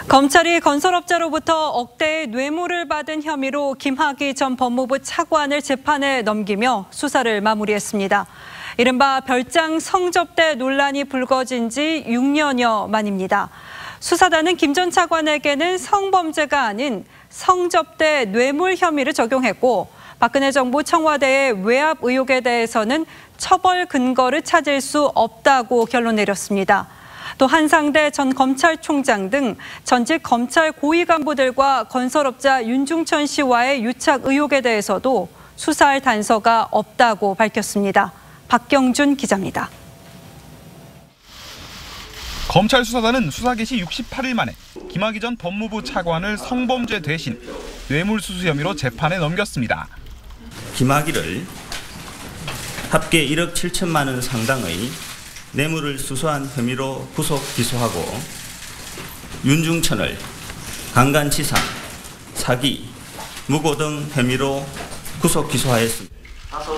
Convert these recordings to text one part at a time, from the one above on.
검찰이 건설업자로부터 억대의 뇌물을 받은 혐의로 김학의 전 법무부 차관을 재판에 넘기며 수사를 마무리했습니다. 이른바 별장 성접대 논란이 불거진 지 6년여 만입니다. 수사단은 김 전 차관에게는 성범죄가 아닌 성접대 뇌물 혐의를 적용했고, 박근혜 정부 청와대의 외압 의혹에 대해서는 처벌 근거를 찾을 수 없다고 결론 내렸습니다. 또 한상대 전 검찰총장 등 전직 검찰 고위 간부들과 건설업자 윤중천 씨와의 유착 의혹에 대해서도 수사할 단서가 없다고 밝혔습니다. 박경준 기자입니다. 검찰 수사단은 수사 개시 68일 만에 김학의 전 법무부 차관을 성범죄 대신 뇌물수수 혐의로 재판에 넘겼습니다. 김학의를 합계 1억 7천만 원 상당의 뇌물을 수수한 혐의로 구속 기소하고 윤중천을 강간치상, 사기, 무고 등 혐의로 구속 기소하였습니다.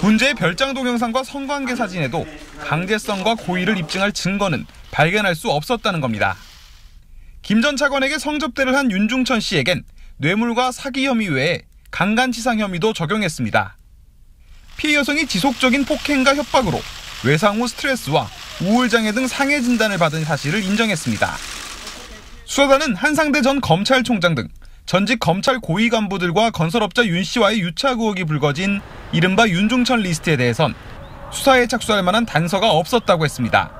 문제의 별장 동영상과 성관계 사진에도 강제성과 고의를 입증할 증거는 발견할 수 없었다는 겁니다. 김 전 차관에게 성접대를 한 윤중천 씨에겐 뇌물과 사기 혐의 외에 강간치상 혐의도 적용했습니다. 피해 여성이 지속적인 폭행과 협박으로 외상 후 스트레스와 우울장애 등 상해 진단을 받은 사실을 인정했습니다. 수사단은 한상대 전 검찰총장 등 전직 검찰 고위 간부들과 건설업자 윤 씨와의 유착 의혹이 불거진 이른바 윤중천 리스트에 대해선 수사에 착수할 만한 단서가 없었다고 했습니다.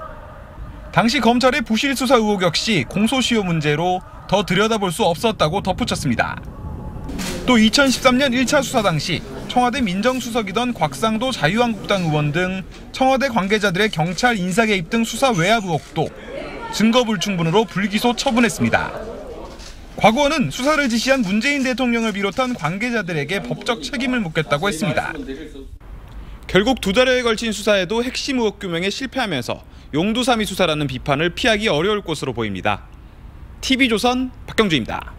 당시 검찰의 부실 수사 의혹 역시 공소시효 문제로 더 들여다볼 수 없었다고 덧붙였습니다. 또 2013년 1차 수사 당시 청와대 민정수석이던 곽상도 자유한국당 의원 등 청와대 관계자들의 경찰 인사 개입 등 수사 외압 의혹도 증거 불충분으로 불기소 처분했습니다. 곽 의원은 수사를 지시한 문재인 대통령을 비롯한 관계자들에게 법적 책임을 묻겠다고 했습니다. 결국 2달여에 걸친 수사에도 핵심 의혹 규명에 실패하면서 용두사미 수사라는 비판을 피하기 어려울 것으로 보입니다. TV조선 박경주입니다.